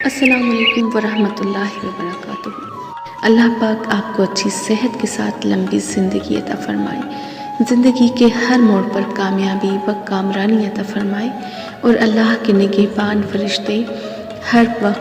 अस्सलामुअलैकुम वरहमतुल्लाहि वबरकातुहू। अल्लाह पाक आपको अच्छी सेहत के साथ लंबी ज़िंदगी अता फ़रमाए, ज़िंदगी के हर मोड़ पर कामयाबी व कामरानी अता फ़रमाए और अल्लाह के निगहबान फरिश्ते हर वक्त